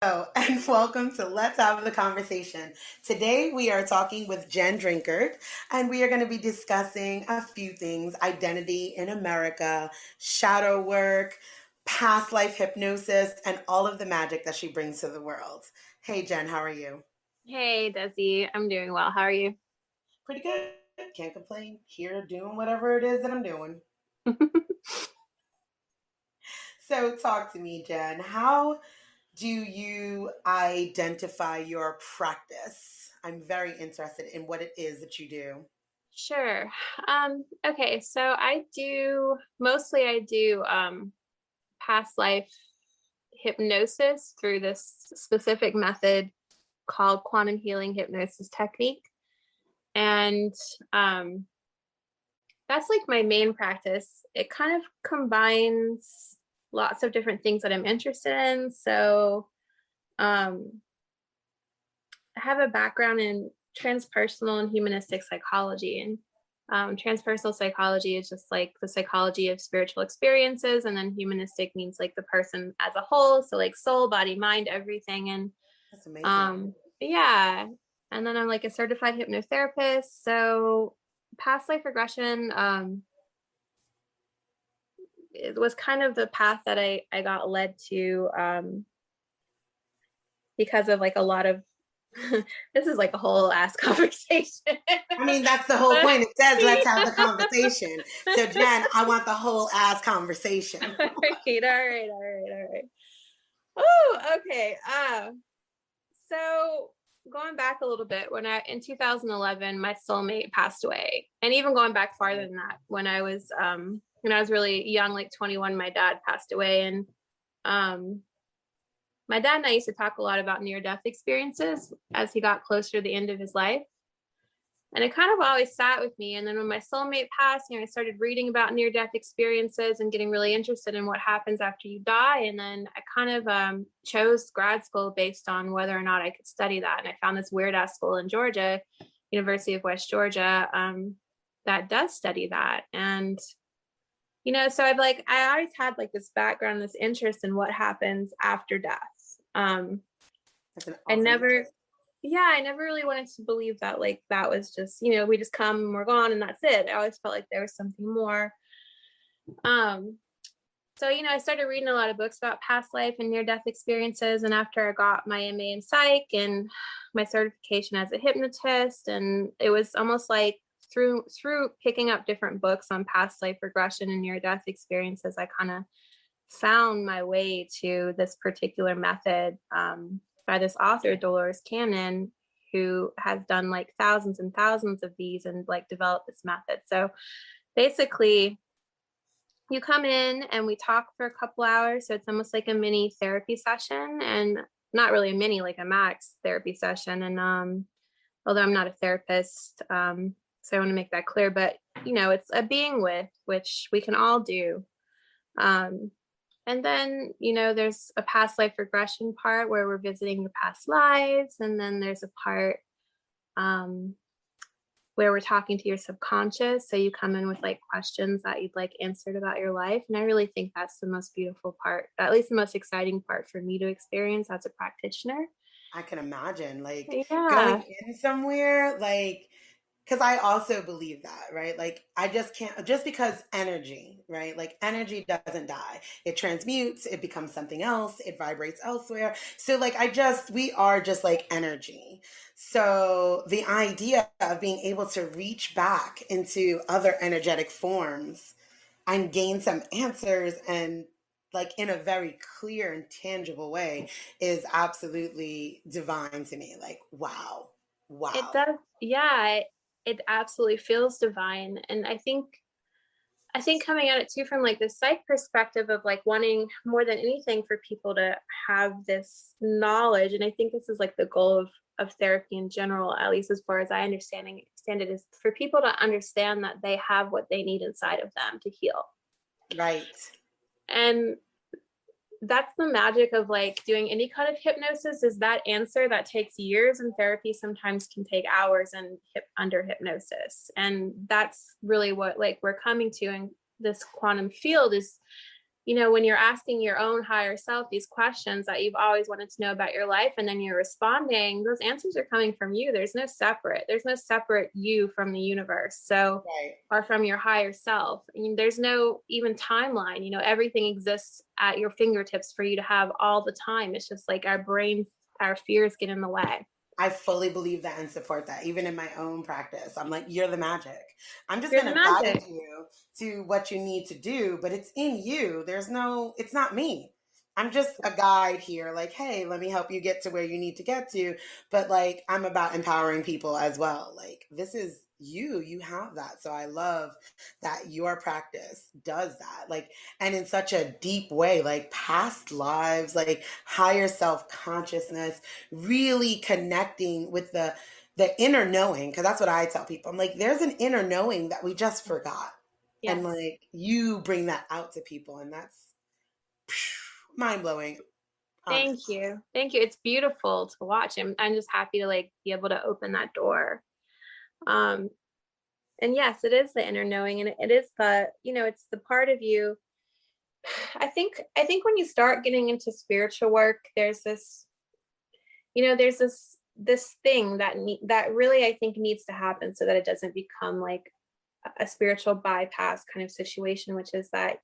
And welcome to Let's Have the Conversation. Today we are talking with Jen Drinkard, and we are going to be discussing a few things: identity in America, shadow work, past life hypnosis, and all of the magic that she brings to the world. Hey, Jen, how are you? Hey, Desi, I'm doing well. How are you? Pretty good. Can't complain. Here doing whatever it is that I'm doing. So, talk to me, Jen. How do you identify your practice? I'm very interested in what it is that you do. Sure. Okay, so I do past life hypnosis through this specific method called quantum healing hypnosis technique. And um, that's like my main practice. It kind of combines lots of different things that I'm interested in. So um, I have a background in transpersonal and humanistic psychology. And transpersonal psychology is just like the psychology of spiritual experiences. And then humanistic means like the person as a whole. So, like soul, body, mind, everything. And That's amazing. yeah. And then I'm like a certified hypnotherapist. So, past life regression, it was kind of the path that I got led to because of like a lot of this is like a whole ass conversation. I mean, that's the whole But point. It says, let's have the yeah. conversation. So, Jen, I want the whole ass conversation. All right. Oh, okay. So going back a little bit, when I in 2011, my soulmate passed away, and even going back farther than that, when I was really young, like 21, my dad passed away, and um, my dad and I used to talk a lot about near death experiences as he got closer to the end of his life. And it kind of always sat with me. And then when my soulmate passed, I started reading about near death experiences and getting really interested in what happens after you die. And then I kind of chose grad school based on whether or not I could study that. And I found this weird ass school in Georgia, University of West Georgia, that does study that. And so I always had like this background, this interest in what happens after death. That's an I awesome never interest. yeah, I never really wanted to believe that like that was just, we just come and we're gone and that's it. I always felt like there was something more. Um, I started reading a lot of books about past life and near death experiences. And after I got my MA in psych and my certification as a hypnotist, and it was almost like through picking up different books on past life regression and near death experiences, I kind of found my way to this particular method by this author, Dolores Cannon, who has done like thousands and thousands of these and like developed this method. So basically, you come in and we talk for a couple hours. So it's almost like a mini therapy session, and not really a mini, like a max therapy session. And although I'm not a therapist, so I want to make that clear, but it's a being with, which we can all do. Um, and then, there's a past life regression part where we're visiting the past lives. And then there's a part um, where we're talking to your subconscious. So you come in with like questions that you'd like answered about your life. And I really think that's the most beautiful part, at least the most exciting part for me to experience as a practitioner. I can imagine, like, going Yeah, in somewhere, like, because I also believe that, right? Like, I just can't, just because energy, right? Like, energy doesn't die. It transmutes, it becomes something else, it vibrates elsewhere. So, like, we are just like energy. So, the idea of being able to reach back into other energetic forms and gain some answers and like in a very clear and tangible way is absolutely divine to me. Like, wow, it wow. does. Yeah, it absolutely feels divine. And I think coming at it too from like the psych perspective of like wanting more than anything for people to have this knowledge. And I think this is like the goal of therapy in general, at least as far as understand it, is for people to understand that they have what they need inside of them to heal. Right. And that's the magic of like doing any kind of hypnosis, is that answer that takes years, and therapy sometimes can take hours and under hypnosis. And that's really what like we're coming to in this quantum field, is when you're asking your own higher self these questions that you've always wanted to know about your life, and then you're responding, those answers are coming from you. There's no separate you from the universe. So, Right. or from your higher self. I mean, there's no even timeline, everything exists at your fingertips for you to have all the time. It's just like our fears get in the way. I fully believe that and support that. Even in my own practice, I'm like, you're the magic. I'm just You're going the to guide magic. you to what you need to do, but it's in you. It's not me. I'm just a guide here, like, hey, let me help you get to where you need to get to. But like, I'm about empowering people as well. Like, this is you. You have that. So I love that your practice does that. Like, and in such a deep way, like past lives, like higher self consciousness, really connecting with the inner knowing, because that's what I tell people. I'm like, there's an inner knowing that we just forgot, and Yes. like you bring that out to people, and that's mind blowing, honest. Thank you. Thank you. It's beautiful to watch. I'm just happy to like be able to open that door. Um, and yes, it is the inner knowing, and it is it's the part of you. I think when you start getting into spiritual work, there's this thing that really I think needs to happen so that it doesn't become like a spiritual bypass kind of situation, which is that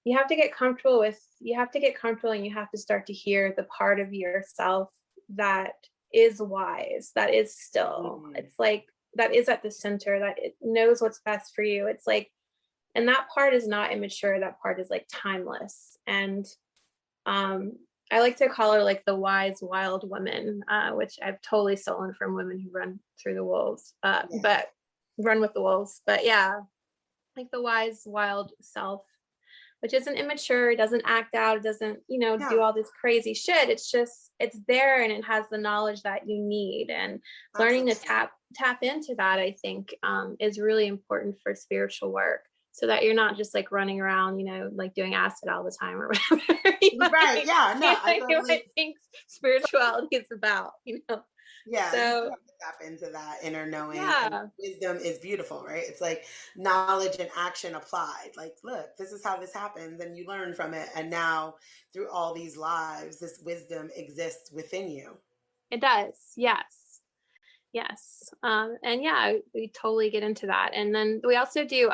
you have to get comfortable, and you have to start to hear the part of yourself that is wise, that is still. Mm, It's like that is at the center, that it knows what's best for you. It's like, and that part is not immature. That part is like timeless. And um I like to call her like the wise wild woman, which I've totally stolen from women who run through the wolves, yes. but run with the wolves. But yeah, like the wise wild self, which isn't immature, it doesn't act out, it doesn't, do Yeah, all this crazy shit. It's just, it's there, and it has the knowledge that you need. And learning to absolutely. tap into that, I think, is really important for spiritual work. So that you're not just like running around, like doing acid all the time or whatever. Right. Yeah. No, I What I totally. think spirituality is about. Yeah, you do So have to tap into that inner knowing, and yeah, wisdom is beautiful, right? It's like knowledge and action applied. Like, look, this is how this happens, and you learn from it. And now, through all these lives, this wisdom exists within you. it does. Yes. Yes. And yeah, we totally get into that. And then we also do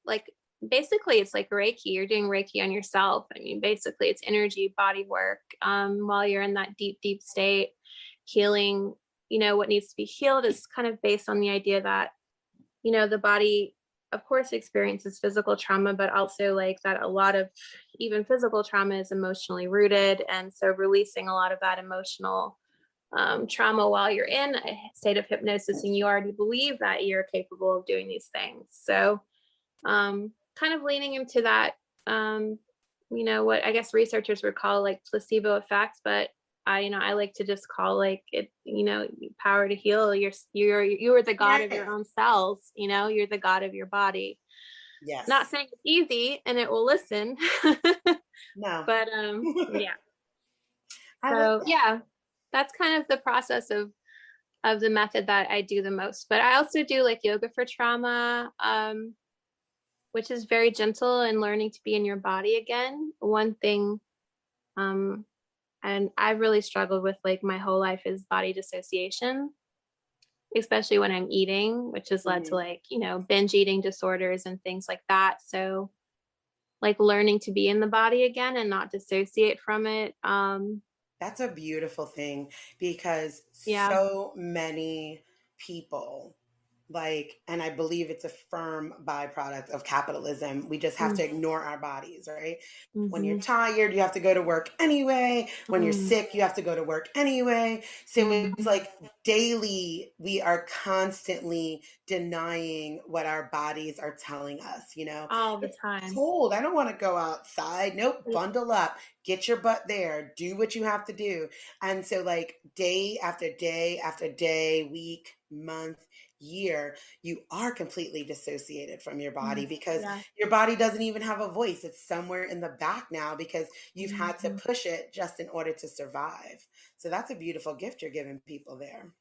like basically it's like Reiki. You're doing Reiki on yourself. I mean, basically it's energy, body work, while you're in that deep, deep state, healing, what needs to be healed is kind of based on the idea that, the body of course experiences physical trauma, but also like that a lot of even physical trauma is emotionally rooted. And so releasing a lot of that emotional trauma while you're in a state of hypnosis, and you already believe that you're capable of doing these things. So, kind of leaning into that, what I guess researchers would call like placebo effects, but I like to just call like it, power to heal. You're the god of Right. your own cells. You're the god of your body. Not Yes. saying it's easy and it will listen, No. but yeah. I like So that. yeah, that's kind of the process of the method that I do the most. But I also do like yoga for trauma, which is very gentle and learning to be in your body again. One thing, um, and I've really struggled with like my whole life is body dissociation, especially when I'm eating, which has led to Mhm. like, binge eating disorders and things like that. So like learning to be in the body again and not dissociate from it. That's a beautiful thing, because Yeah. so many people, like, and I believe it's a firm byproduct of capitalism. We just have to ignore our bodies, right? When you're Mm-hmm. tired, you have to go to work anyway. When you're sick, you have to go to work anyway. So it's Mm-hmm. like daily, we are constantly denying what our bodies are telling us, All the It's time. cold. I don't want to go outside. Nope, bundle up, get your butt there, do what you have to do. And so, like, day after day after day, week, month, year, you are completely dissociated from your body, because Yeah. your body doesn't even have a voice. It's somewhere in the back now, because you've had to Mhm. push it just in order to survive. So that's a beautiful gift you're giving people there.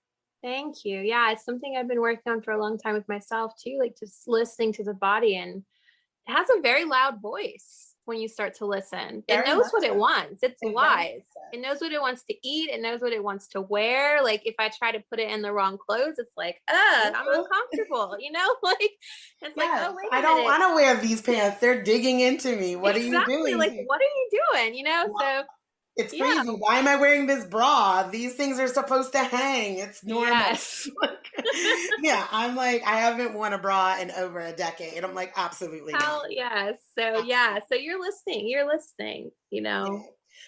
Thank you. Yeah, it's something I've been working on for a long time with myself too, like just listening to the body, and it has a very loud voice. when you start to listen. It Very knows much what it so. wants. It's It very much wise. It knows what it wants to eat. It knows what it wants to wear. Like if I try to put it in the wrong clothes, it's like, I'm does. uncomfortable, like it's like, Yes. oh, wait I a don't minute. want to wear these pants. They're digging into me. What are you Exactly. doing Like, here? what are you doing? So It's yeah. crazy. Why am I wearing this bra? These things are supposed to hang. It's normal. Yes. Yeah, I'm like, I haven't worn a bra in over a decade. I'm like, absolutely not. Hell yes. So yeah. Absolutely. So you're listening. You're listening, Yeah.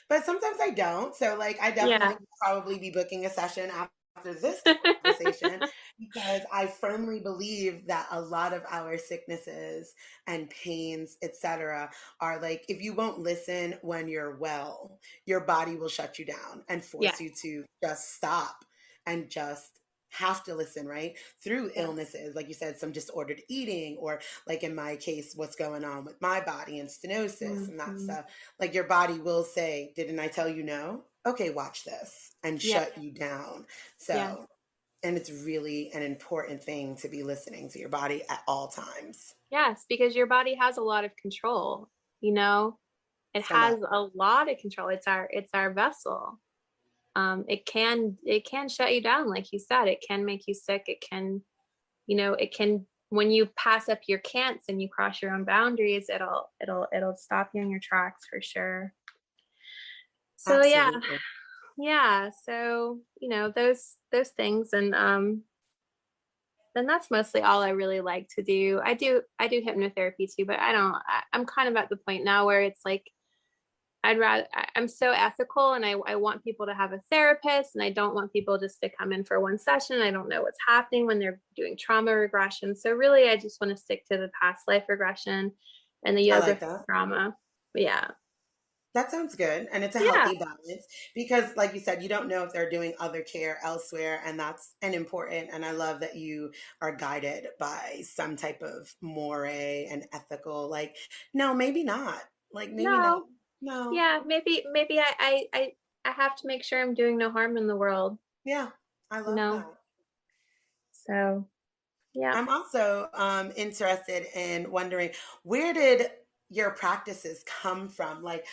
But sometimes I don't. So, like, I definitely Yeah. will probably be booking a session after this conversation because I firmly believe that a lot of our sicknesses and pains, etc., are like if you won't listen when you're well, your body will shut you down and Yeah. force you to just stop and just have to listen, right? Through Yes. illnesses, like you said, some disordered eating, or like in my case, what's going on with my body and stenosis and that Hmm. stuff. Like your body will say, didn't I tell you no? Okay, watch this, and Yes. shut you down. Yes. So, and it's really an important thing to be listening to your body at all times. Yes. Because your body has a lot of control, you know, it So much. has a lot of control. It's our vessel. It can shut you down, like you said. It can make you sick. It can, it can, when you pass up your can'ts and you cross your own boundaries, it'll stop you in your tracks for sure. So yeah. Absolutely. Yeah. So, those things. And then that's mostly all I really like to do. I do hypnotherapy too, but I'm kind of at the point now where it's like I'm so ethical, and I want people to have a therapist, and I don't want people just to come in for one session. I don't know what's happening when they're doing trauma regression. So really, I just want to stick to the past life regression and the I yoga like that. trauma. But yeah. That sounds good. And it's a Yeah. healthy balance because, like you said, you don't know if they're doing other care elsewhere. And that's an important. And I love that you are guided by some type of more and ethical, like, no, maybe not. Like, maybe not. No. No. Yeah. Maybe I have to make sure I'm doing no harm in the world, Yeah. I you love know? that. So yeah. I'm also interested in wondering, where did your practices come from? Like,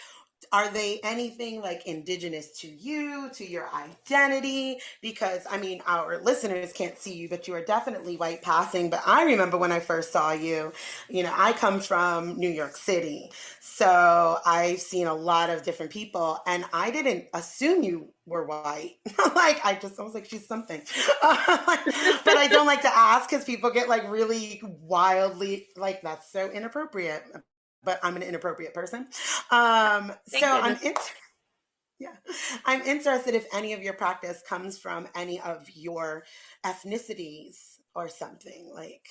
are they anything like indigenous to you, to your identity? Because I mean, our listeners can't see you, but you are definitely white passing. But I remember when I first saw you, I come from New York City. So I've seen a lot of different people, and I didn't assume you were white. Like, I was like, she's something. But I don't like to ask because people get like really wildly, like, that's so inappropriate. But I'm an inappropriate person. So Thank I'm goodness. yeah, I'm interested if any of your practice comes from any of your ethnicities or something like.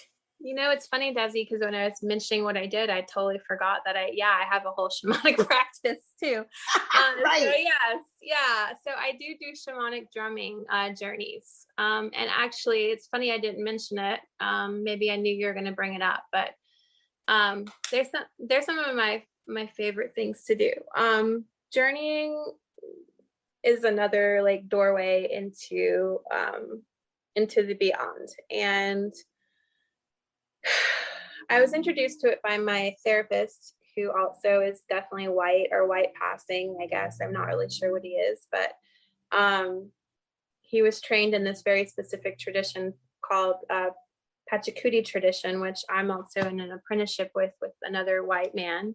It's funny, Desi, because when I was mentioning what I did, I totally forgot that I have a whole shamanic practice too. So Right. yes, yeah. So I do shamanic drumming journeys. And actually, it's funny I didn't mention it. Maybe I knew you were going to bring it up, but there's some of my favorite things to do. Journeying is another like doorway into the beyond. And I was introduced to it by my therapist, who also is definitely white or white passing, I guess. I'm not really sure what he is, but he was trained in this very specific tradition called Pachacuti tradition, which I'm also in an apprenticeship with another white man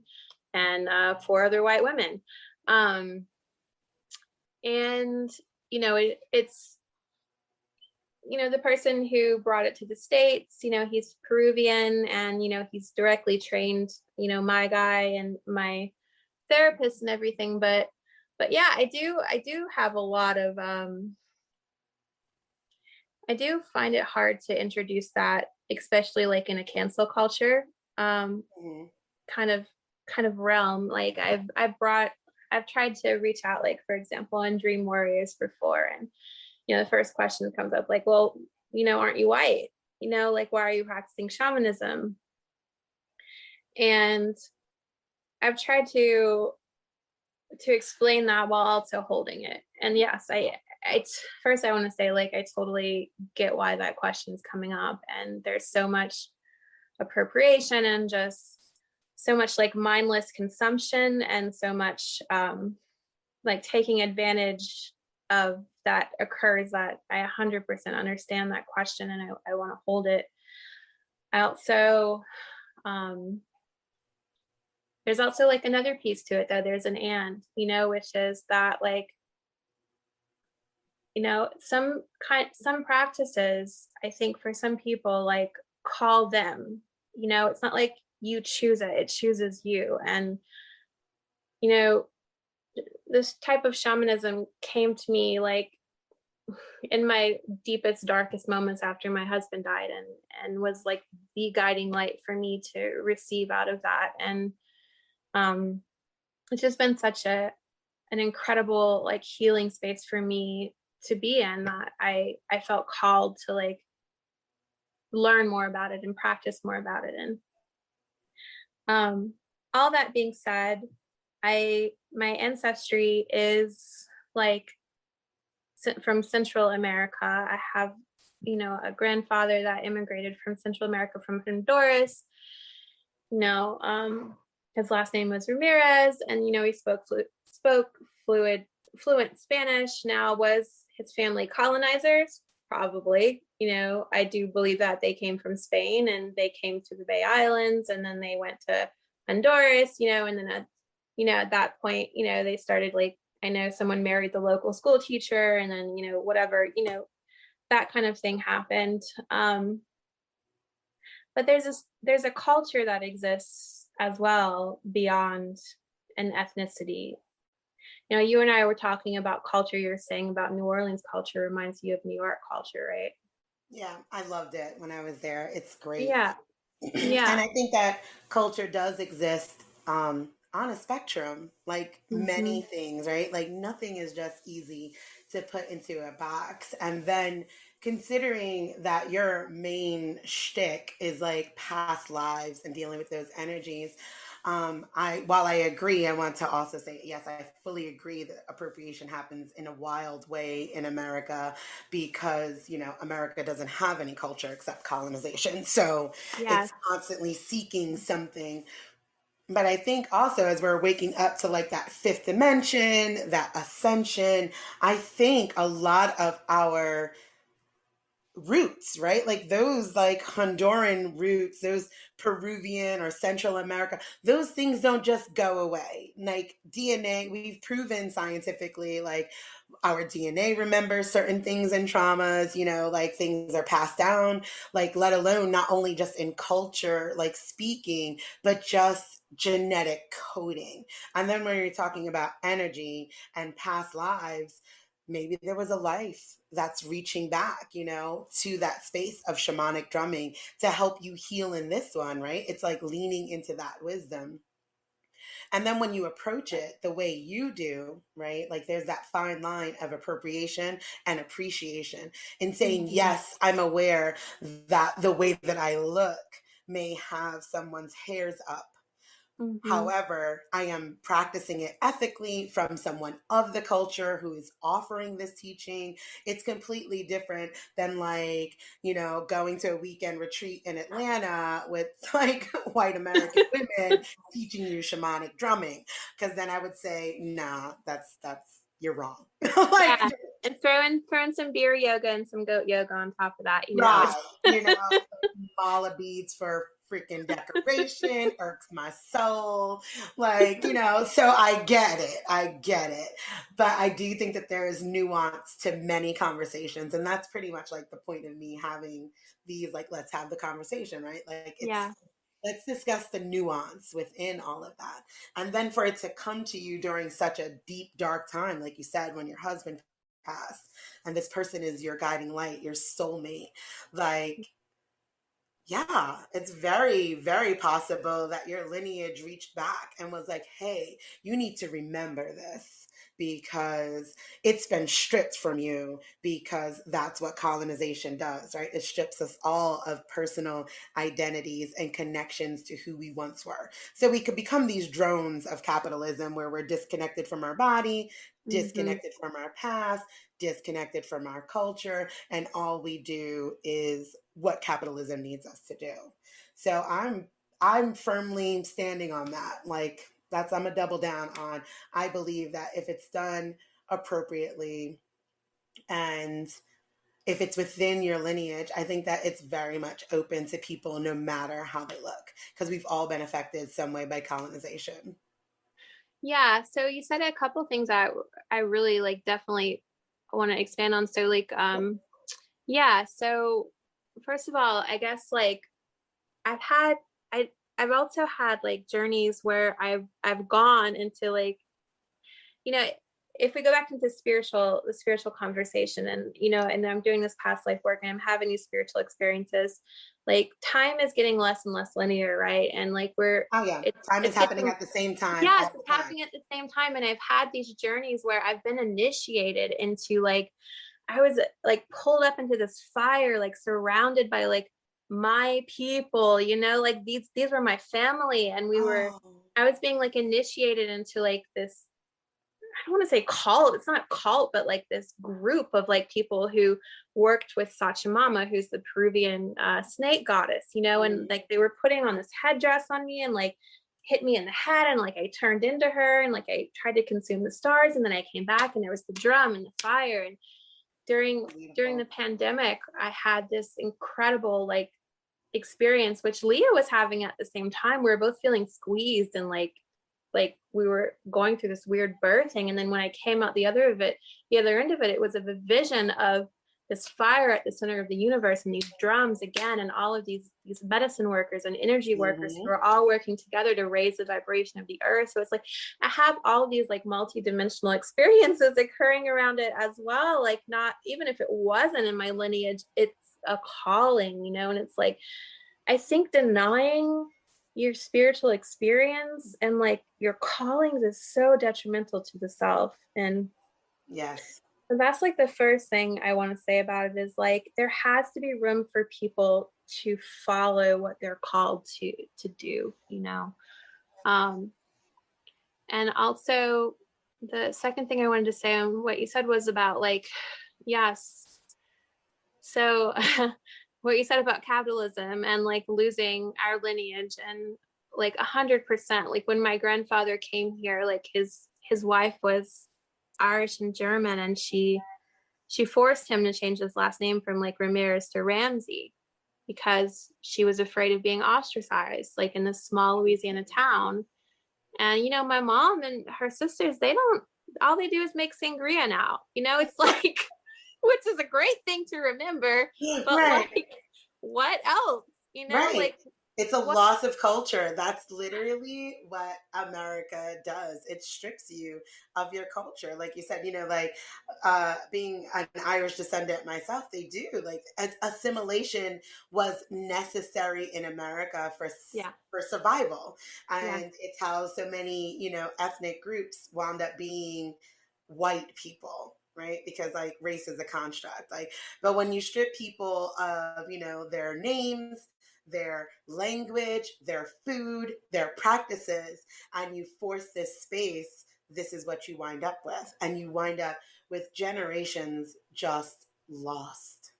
and four other white women. And it's the person who brought it to the States, he's Peruvian, and, he's directly trained, my guy and my therapist and everything. But yeah, I do have a lot of, I do find it hard to introduce that, especially like in a cancel culture, Mhm. kind of, realm. Like I've tried to reach out, like, for example, on Dream Warriors before. And the first question comes up like, well, aren't you white? Like, why are you practicing shamanism? And I've tried to explain that while also holding it. And yes, first I want to say, like, I totally get why that question's coming up. And there's so much appropriation and just so much like mindless consumption and so much like taking advantage of that occurs, that I 100% understand that question, and I want to hold it. I also, um, there's also like another piece to it though. There's an and, which is that like, some practices, I think for some people, like call them, it's not like you choose it, it chooses you. And, you know, this type of shamanism came to me like in my deepest, darkest moments after my husband died, and was like the guiding light for me to receive out of that. And um it's just been such an incredible like healing space for me to be in, that I felt called to like learn more about it and practice more about it. And um all that being said, my ancestry is like from Central America. I have, a grandfather that immigrated from Central America from Honduras. You know, his last name was Ramirez, and he spoke fluid fluent Spanish. Now, was his family colonizers? Probably. I do believe that they came from Spain and they came to the Bay Islands, and then they went to Honduras. And then at that point, they started like, I know someone married the local school teacher, and then whatever, that kind of thing happened. But there's a culture that exists as well beyond an ethnicity. You and I were talking about culture. You're saying about New Orleans culture reminds you of New York culture, right? Yeah, I loved it when I was there. It's great. Yeah, And yeah. I think that culture does exist on a spectrum, like Hmm. many things, right? Like nothing is just easy to put into a box. And then considering that your main shtick is like past lives and dealing with those energies, while I agree, I want to also say yes, I fully agree that appropriation happens in a wild way in America because America doesn't have any culture except colonization. So Yes. it's constantly seeking something. But I think also as we're waking up to like that fifth dimension, that ascension, I think a lot of our roots, right? Like those like Honduran roots, those Peruvian or Central America, those things don't just go away. Like DNA, we've proven scientifically, like our DNA remembers certain things and traumas, like things are passed down, like let alone not only just in culture, like speaking, but just genetic coding. And then when you're talking about energy and past lives, maybe there was a life that's reaching back, to that space of shamanic drumming to help you heal in this one, right? It's like leaning into that wisdom. And then when you approach it the way you do, right? Like there's that fine line of appropriation and appreciation in saying, Hmm. yes, I'm aware that the way that I look may have someone's hairs up. Hmm. However, I am practicing it ethically from someone of the culture who is offering this teaching. It's completely different than like, going to a weekend retreat in Atlanta with like white American women teaching you shamanic drumming. Cause then I would say, nah, that's you're wrong. Like Yeah. And throw in some beer yoga and some goat yoga on top of that. right, mala beads for freaking decoration irks my soul. Like, so I get it. I get it. But I do think that there is nuance to many conversations. And that's pretty much like the point of me having these, like, let's have the conversation, right? Like, Yeah. let's discuss the nuance within all of that. And then for it to come to you during such a deep, dark time, like you said, when your husband passed, and this person is your guiding light, your soulmate, like, yeah, it's very, very possible that your lineage reached back and was like, hey, you need to remember this because it's been stripped from you because that's what colonization does, right? It strips us all of personal identities and connections to who we once were. So we could become these drones of capitalism where we're disconnected from our body, Hmm. disconnected from our past, disconnected from our culture, and all we do is what capitalism needs us to do. So I'm firmly standing on that. Like that's I'm a double down on. I believe that if it's done appropriately and if it's within your lineage, I think that it's very much open to people no matter how they look because we've all been affected some way by colonization. Yeah, so you said a couple things that I really like definitely want to expand on. So like yeah, so first of all, I guess like I've had I've also had like journeys where I've gone into like, you know, if we go back into the spiritual conversation, and you know, and I'm doing this past life work and I'm having these spiritual experiences, like time is getting less and less linear, right? And like Oh yeah, it's time is it's happening getting, at the same time yes, all it's the time. happening at the same time. And I've had these journeys where I've been initiated into like, I was like pulled up into this fire, like surrounded by like my people, you know, like these were my family, and Oh, I was being like initiated into like this, I don't want to say cult, it's not a cult, but like this group of like people who worked with Sachamama, who's the Peruvian snake goddess, you know, and mhm. like they were putting on this headdress on me and like hit me in the head, and like I turned into her, and like I tried to consume the stars, and then I came back and there was the drum and the fire. And during the Beautiful. pandemic, I had this incredible like experience, which Leah was having at the same time. We were both feeling squeezed and like we were going through this weird birthing. And then when I came out the other end of it, it was a vision of this fire at the center of the universe, and these drums again, and all of these medicine workers and energy workers who Hmm. are all working together to raise the vibration of the earth. So it's like I have all of these like multi-dimensional experiences occurring around it as well. Like, not even if it wasn't in my lineage, it's a calling, you know. And it's like, I think denying your spiritual experience and like your callings is so detrimental to the self. And Yes. that's like the first thing I want to say about it is like there has to be room for people to follow what they're called to do, you know. Um and also the second thing I wanted to say on what you said was about like, yes, so what you said about capitalism and like losing our lineage, and like 100%, like when my grandfather came here, like his wife was Irish and German, and she forced him to change his last name from like Ramirez to Ramsey because she was afraid of being ostracized like in this small Louisiana town. And you know, my mom and her sisters, they don't, all they do is make sangria now, you know. It's like, which is a great thing to remember, but Right. like, what else, you know, Right. like It's a what? loss of culture. That's literally what America does. It strips you of your culture. Like you said, like being an Irish descendant myself, they do. Like assimilation was necessary in America Yeah, for survival. yeah, And it's how so many, ethnic groups wound up being white people, right? Because like race is a construct. Like, but when you strip people of, their names, their language, their food, their practices, and you force this space, this is what you wind up with. And you wind up with generations just lost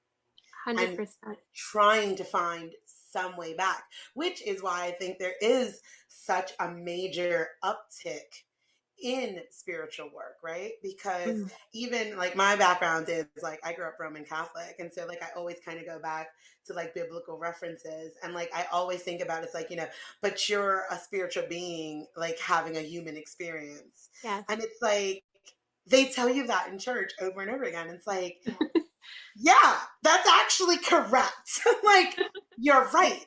and 100%. trying to find some way back, which is why I think there is such a major uptick in spiritual work, right? Because Mm, even like my background is like I grew up Roman Catholic. And so like I always kind of go back to like biblical references. And like I always think about it's like, but you're a spiritual being like having a human experience. yes. And it's like they tell you that in church over and over again. It's like, yeah, that's actually correct. Like, you're right.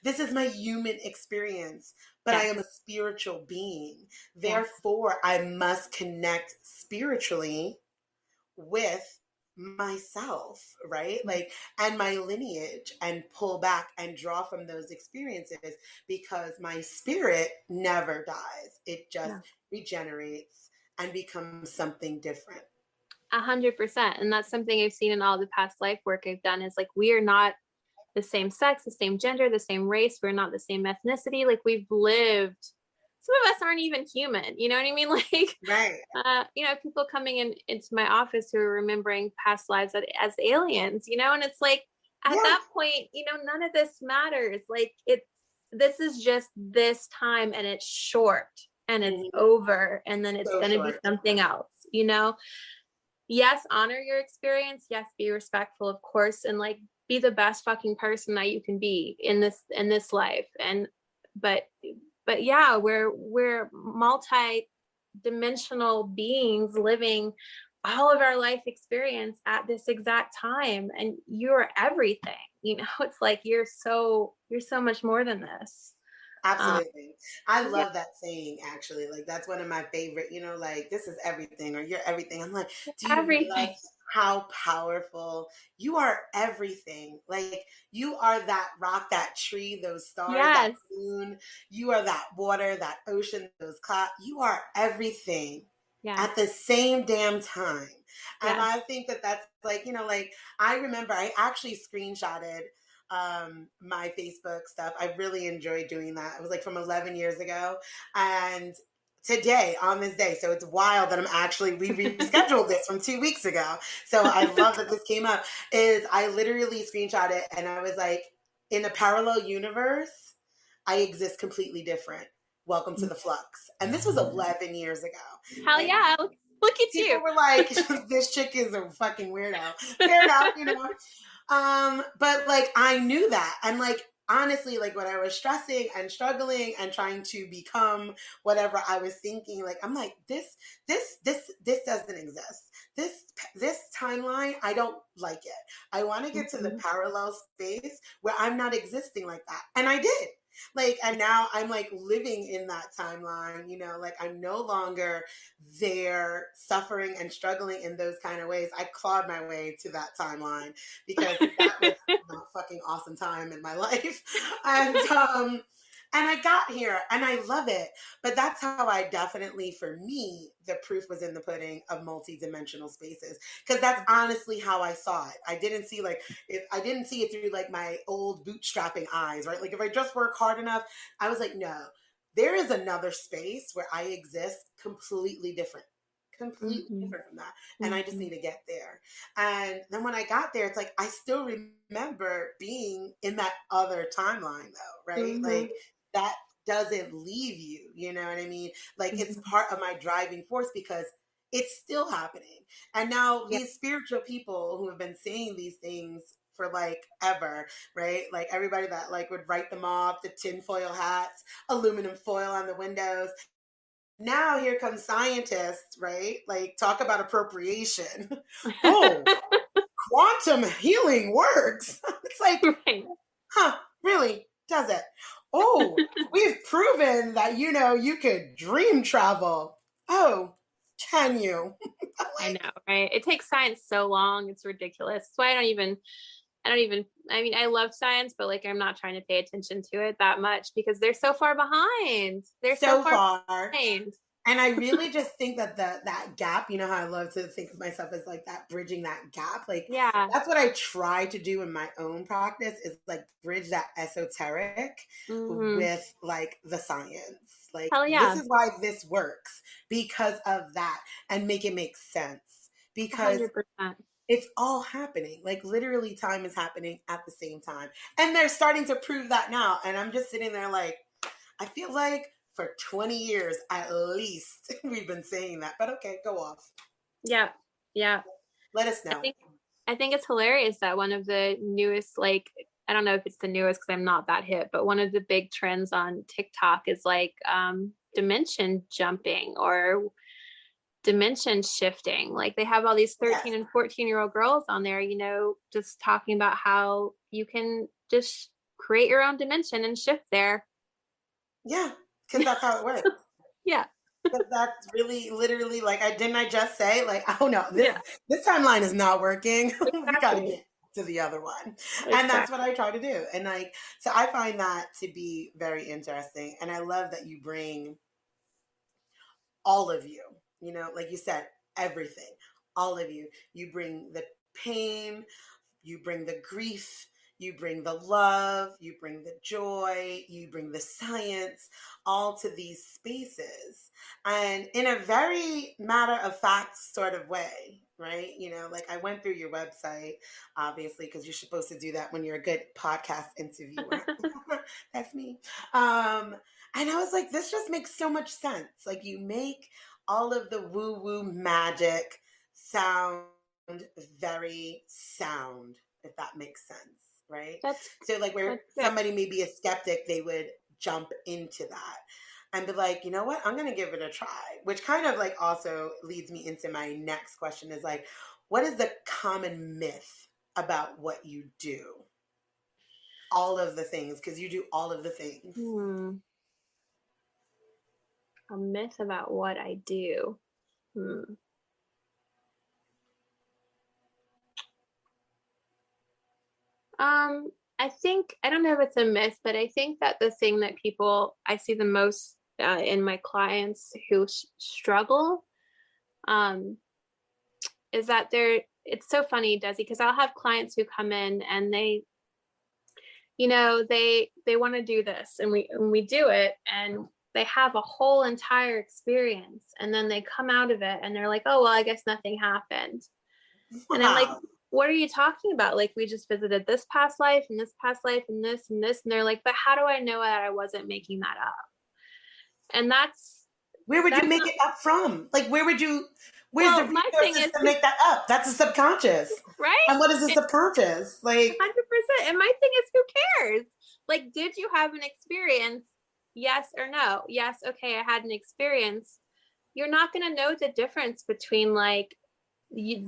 This is my human experience, but I am a Yes. spiritual being. Yes. Therefore, I must connect spiritually with myself, right? Mm, Like, and my lineage and pull back and draw from those experiences because my spirit never dies. It just no. regenerates and becomes something different. 100%. And that's something I've seen in all the past life work I've done is like, we are not the same sex, the same gender, the same race. We're not the same ethnicity. Like, we've lived, some of us aren't even human. You know what I mean? Like, Right. you know, people coming into my office who are remembering past lives as aliens, you know, and it's like, at Yeah. that point, you know, none of this matters. Like, this is just this time and it's short and it's Mhm. over and then it's So going to be short. something else, you know? Yes, honor your experience. Yes, be respectful, of course, and like be the best fucking person that you can be in this life. And but but yeah, we're multi-dimensional beings living all of our life experience at this exact time, and you're everything. You know, it's like you're so much more than this. Um, Absolutely. I yeah, love that saying actually. Like that's one of my favorite, like this is everything or you're everything. I'm like, do you realize everything. how powerful you are everything? Like you are that rock, that tree, those stars, that Yes, moon. You are that water, that ocean, those clouds. You are everything yes, at the same damn time. And yes. I think that that's like, like I remember I actually screenshotted my Facebook stuff. I really enjoyed doing that. It was like from 11 years ago. And today, on this day, so it's wild that we rescheduled this from 2 weeks ago. So I love that this came up. Is I literally screenshot it and I was like, in a parallel universe, I exist completely different. Welcome to the flux. And this was 11 years ago. Hell Like, yeah! Look at you. people were like, this chick is a fucking weirdo. Fair enough. But like I knew that. And like honestly, like when I was stressing and struggling and trying to become whatever I was thinking, like I'm like, this doesn't exist. This timeline, I don't like it. I want to get to the Mhm. parallel space where I'm not existing like that. And I did. Like, and now I'm like living in that timeline, like I'm no longer there suffering and struggling in those kind of ways. I clawed my way to that timeline because that was a fucking awesome time in my life. And and I got here and I love it. But that's how I definitely, for me, the proof was in the pudding of multi-dimensional spaces. Because that's honestly how I saw it. I didn't see it through like my old bootstrapping eyes, right? Like if I just work hard enough, I was like, no, there is another space where I exist completely Mhm. different from that. And I just need Mhm. to get there. And then when I got there, it's like I still remember being in that other timeline though, right? Mhm. Like that doesn't leave you, you know what I mean? Like it's Mhm. part of my driving force because it's still happening. And now Yeah. these spiritual people who have been saying these things for like ever, right? Like everybody that like would write them off, the tinfoil hats, aluminum foil on the windows. Now here comes scientists, right? Like talk about appropriation. Oh, quantum healing works. It's like, Right. huh, really? Does it? Oh, we've proven that you could dream travel. Oh, can you? I'm I like, know, right? It takes science so long. It's ridiculous. That's why I don't even, I mean, I love science, but like I'm not trying to pay attention to it that much because they're so far behind. They're so so far far. behind. And I really just think that that gap, how I love to think of myself as like that bridging that gap. Like Yeah. that's what I try to do in my own practice is like bridge that esoteric Hmm. with like the science. Like Hell this yeah. is why this works because of that and make it make sense. Because 100%. it's all happening. Like literally time is happening at the same time. And they're starting to prove that now. And I'm just sitting there like I feel like for 20 years at least we've been saying that. But okay, go off. Yeah. Yeah. Let us I know. think I think it's hilarious that one of the newest, like, I don't know if it's the newest because I'm not that hip, but one of the big trends on TikTok is like dimension jumping or dimension shifting. Like they have all these Yes. 13 and 14-year-old girls on there, just talking about how you can just create your own dimension and shift there. Yeah. Because that's how it works. Yeah. Because that's really literally like I just say like oh no Yeah. this timeline is not working. We got to Exactly. get to the other one, and that's what Exactly. I try to do. And like so I find that to be very interesting, and I love that you bring all of you, like you said, everything, all of you. You bring the pain, you bring the grief, you bring the love, you bring the joy, you bring the science, all to these spaces. And in a very matter of fact sort of way, right? You know, like I went through your website, obviously, because you're supposed to do that when you're a good podcast interviewer. That's me. Um, and I was like, this just makes so much sense. Like you make all of the woo woo magic sound very sound, if that makes sense, right? That's So, like, where that's good. somebody may be a skeptic, they would jump into that and be like, you know what, I'm going to give it a try, which kind of like also leads me into my next question is like, what is the common myth about what you do? All of the things, because you do all of the things. Hmm. A myth about what I do. Hmm. I think I don't know if it's a myth, but I think that the thing that people I see the most in my clients who struggle um, is that they're. It's so funny, Desi, because I'll have clients who come in and they want to do this, and we do it, and they have a whole entire experience, and then they come out of it and they're like, oh well, I guess nothing happened. And I'm like, Wow. what are you talking about? Like, we just visited this past life and this past life and this and this. And they're like, but how do I know that I wasn't making that up? And Where would you that's make not, it up from? Like, where's the well, my thing resources is, to make that up? That's a subconscious. right? And what is the It, subconscious? Like, 100%. And my thing is, who cares? Like, did you have an experience? Yes or no? Yes. Okay. I had an experience. You're not going to know the difference between like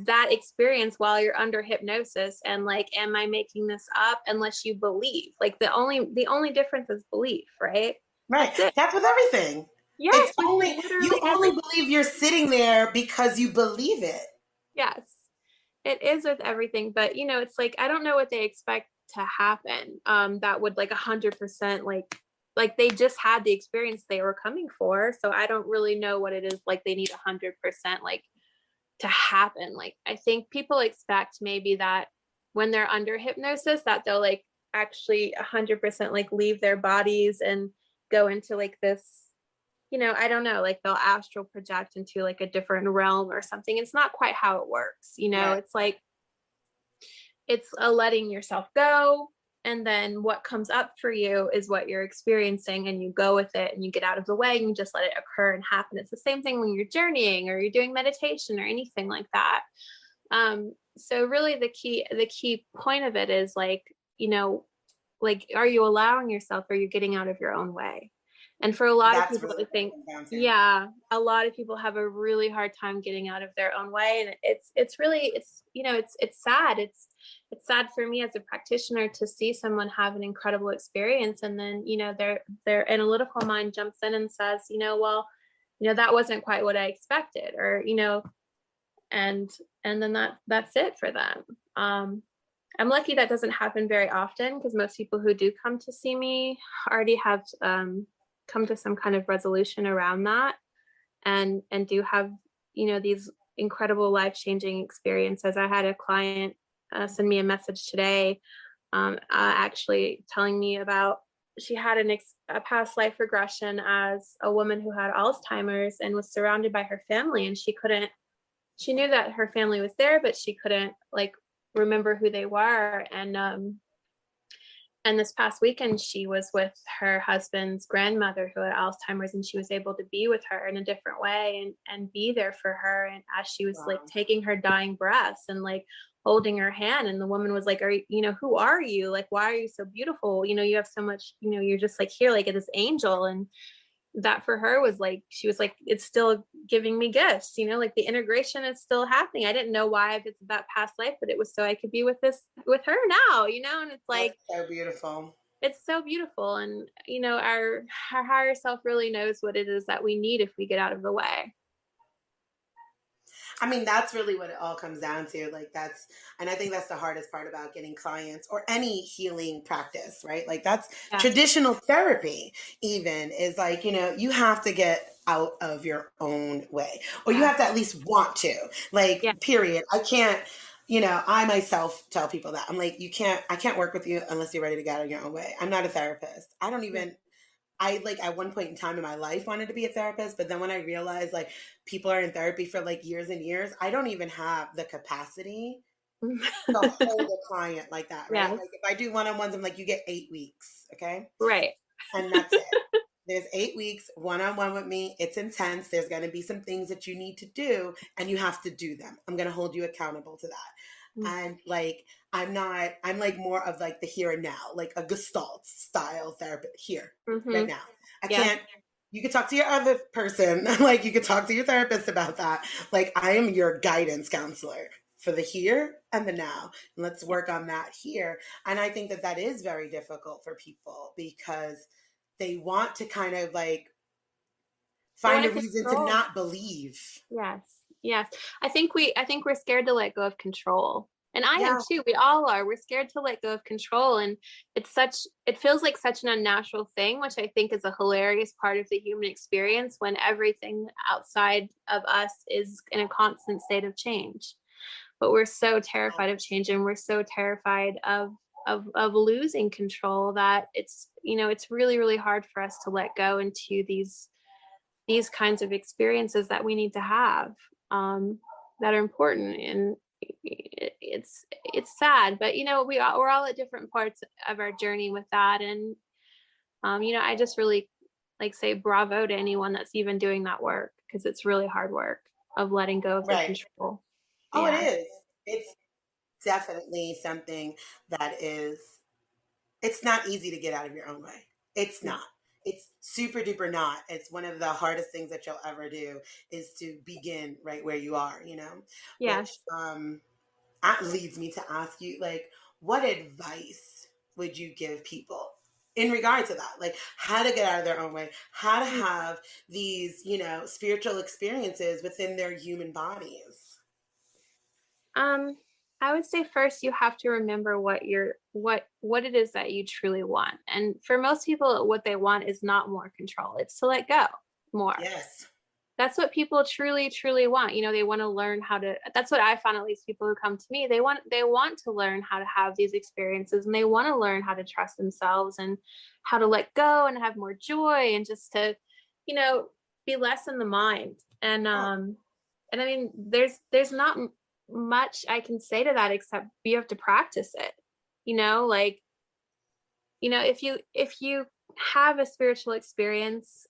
that experience while you're under hypnosis and like, am I making this up? Unless you believe. Like the only difference is belief, right? right. That's it. That's with everything. Yes, It's with only, you literally only everything. believe you're sitting there because you believe it. Yes, it is with everything. But it's like I don't know what they expect to happen. That would like 100% like they just had the experience they were coming for. So I don't really know what it is like they need 100% like to happen. Like I think people expect maybe that when they're under hypnosis that they'll like actually 100% like leave their bodies and go into like this, I don't know, like they'll astral project into like a different realm or something. It's not quite how it works. Right. It's like it's a letting yourself go, and then what comes up for you is what you're experiencing, and you go with it and you get out of the way and you just let it occur and happen. It's the same thing when you're journeying or you're doing meditation or anything like that. So really the key point of it is like, like, are you allowing yourself, or you're getting out of your own way? And for a lot of That's people, really I what it think, comes down to. yeah, a lot of people have a really hard time getting out of their own way. And it's really, it's sad. It's sad for me as a practitioner to see someone have an incredible experience. And then, their analytical mind jumps in and says, well, that wasn't quite what I expected, or, and then that's it for them. I'm lucky that doesn't happen very often, because most people who do come to see me already have come to some kind of resolution around that, and do have these incredible life-changing experiences. I had a client send me a message today, actually telling me about she had a past life regression as a woman who had Alzheimer's and was surrounded by her family, and she knew that her family was there, but she couldn't like remember who they were. And this past weekend, she was with her husband's grandmother who had Alzheimer's, and she was able to be with her in a different way, and be there for her. And as she was like Wow. taking her dying breaths and like holding her hand, and the woman was like, who are you? Like, why are you so beautiful? You have so much, you're just like here, like this angel. And that for her was like, she was like, it's still giving me gifts, like the integration is still happening. I didn't know why, if it's that past life, but it was so I could be with her now, and it's That's like, so beautiful. it's so beautiful. And our higher self really knows what it is that we need if we get out of the way. I mean, that's really what it all comes down to. Like, and I think that's the hardest part about getting clients or any healing practice, right? Like, that's Yeah, traditional therapy, even is like, you have to get out of your own way, or you yeah, have to at least want to, yeah, like, period. I can't. I myself tell people that I'm like, I can't work with you unless you're ready to get out of your own way. I'm not a therapist. I don't Yeah. even, I like at one point in time in my life wanted to be a therapist, but then when I realized like people are in therapy for like years and years, I don't even have the capacity to hold a client like that, right? Yes. Like if I do one-on-ones, I'm like, you get 8 weeks, okay? Right. And that's it. There's 8 weeks one-on-one with me. It's intense. There's going to be some things that you need to do, and you have to do them. I'm going to hold you accountable to that. And like, I'm like more of like the here and now, like a Gestalt style therapist here, right Mm-hmm. now. I Yes. can't, you could talk to your other person, like you could talk to your therapist about that. Like, I am your guidance counselor for the here and the now. And let's work on that here. And I think that that is very difficult for people because they want to kind of like They find want a to reason to control. not believe. Yes. Yes. I think we're scared to let go of control. And I am Yeah. too. We all are. We're scared to let go of control. And it feels like such an unnatural thing, which I think is a hilarious part of the human experience when everything outside of us is in a constant state of change. But we're so terrified of change, and we're so terrified of losing control that it's really, really hard for us to let go into these kinds of experiences that we need to have, that are important. And it's sad, but we're all at different parts of our journey with that. And I just really like say bravo to anyone that's even doing that work, because it's really hard work of letting go of the Right. control. Oh, it Yeah. is. It's definitely something that is, it's not easy to get out of your own way. It's No. not. It's super duper not. It's one of the hardest things that you'll ever do is to begin right where you are, which Yes. that leads me to ask you, like, what advice would you give people in regard to that? Like, how to get out of their own way, how to have these, spiritual experiences within their human bodies. Um, I would say first you have to remember what it is that you truly want. And for most people, what they want is not more control. It's to let go more. Yes. That's what people truly, truly want. They want to learn how to, that's what I found, at least people who come to me, they want to learn how to have these experiences, and they want to learn how to trust themselves and how to let go and have more joy, and just to, you know, be less in the mind. And I mean, there's not much I can say to that except you have to practice it. Like, if you have a spiritual experience,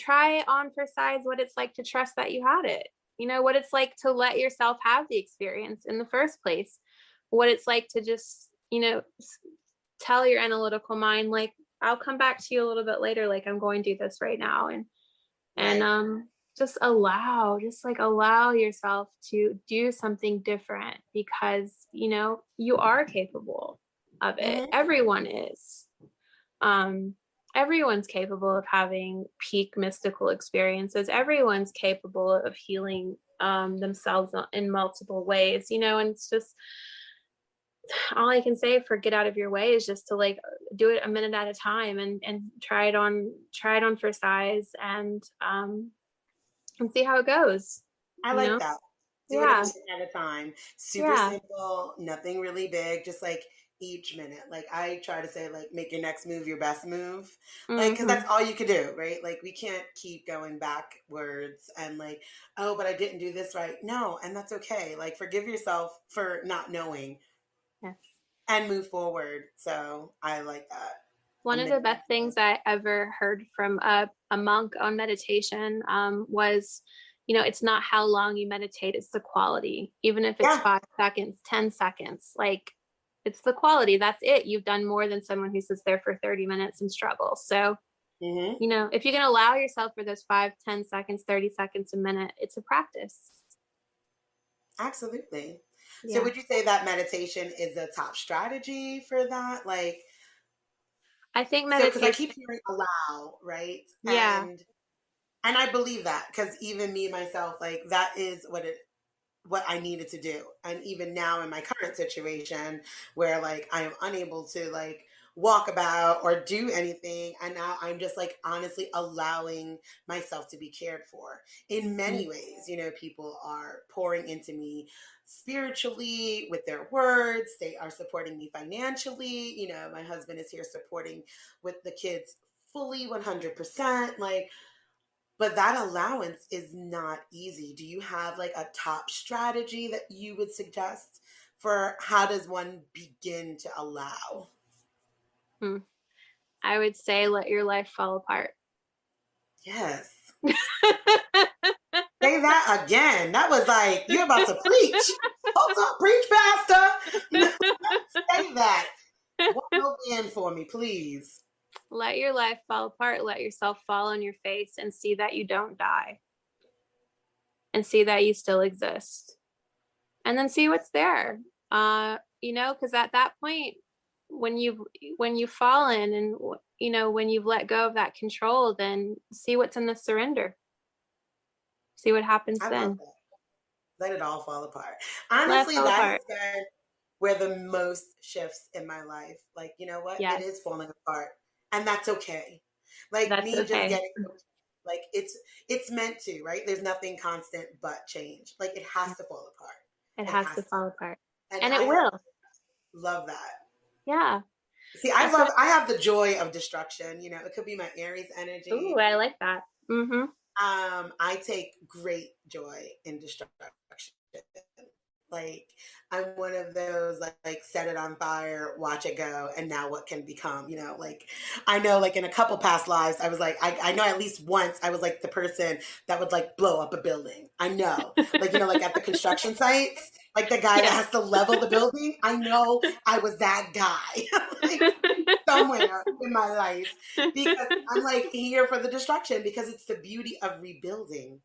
try on for size what it's like to trust that you had it. What it's like to let yourself have the experience in the first place. What it's like to just, tell your analytical mind, like, I'll come back to you a little bit later, like I'm going to do this right now. And Right. just allow yourself to do something different, because you are capable of it. Hmm. Everyone is. um Everyone's capable of having peak mystical experiences. Everyone's capable of healing themselves in multiple ways. And it's just, all I can say for get out of your way is just to, like, do it a minute at a time, and try it on for size, and see how it goes. I you like know that. Do it a yeah, minute at a time. Super yeah. simple, nothing really big, just like each minute. Like I try to say, like, make your next move your best move. Like, because Hmm. that's all you could do, right? Like, we can't keep going backwards and like, oh, but I didn't do this right. No, and that's okay. Like, forgive yourself for not knowing Yes. and move forward. So I like that. A One of the minute. best things I ever heard from a monk on meditation, was, it's not how long you meditate, it's the quality. Even if it's Yeah. 5 seconds, 10 seconds, like, it's the quality. That's it. You've done more than someone who sits there for 30 minutes and struggles. So, Hmm. if you can allow yourself for those 5, 10 seconds, 30 seconds, a minute, it's a practice. Absolutely. So Yeah. would you say that meditation is the top strategy for that? Like, I think so because I meditation, keep hearing allow, right? yeah. And I believe that because even me myself, like that is what I needed to do. And even now in my current situation where like I am unable to like walk about or do anything, and now I'm just like honestly allowing myself to be cared for in Mm. many ways. People are pouring into me, spiritually with their words. They are supporting me financially. You know, my husband is here supporting with the kids fully 100%. Like, but that allowance is not easy. Do you have like a top strategy that you would suggest for how does one begin to allow? Hmm. I would say let your life fall apart. Yes. Say that again. That was like, you're about to preach. Hold on, preach, Pastor. Say that. One more again for me, please. Let your life fall apart. Let yourself fall on your face and see that you don't die and see that you still exist. And then see what's there. Because at that point, when you've fallen and when you've let go of that control, then see what's in the surrender. See what happens I love then. that. Let it all fall apart. Let it Honestly, fall that has apart. been where the most shifts in my life. Like, you know what? It is Yes, falling apart. And that's okay. Like that's me just okay. getting like it's meant to, right? There's nothing constant but change. Like it has to fall apart. It It has has to to. fall apart. And And it I will. love that. Yeah. See, That's what I have the joy of destruction. You know, it could be my Aries ooh, energy. I like that. Mm-hmm. I take great joy in destruction. Like I'm one of those like set it on fire, watch it go, and now what can become, you know, like I know like in a couple past lives, I was like, I know at least once I was like the person that would like blow up a building. I know. Like, you know, like at the construction sites, like the guy that Yeah. has to level the building. I know I was that guy. Like somewhere in my life because I'm like here for the destruction because it's the beauty of rebuilding,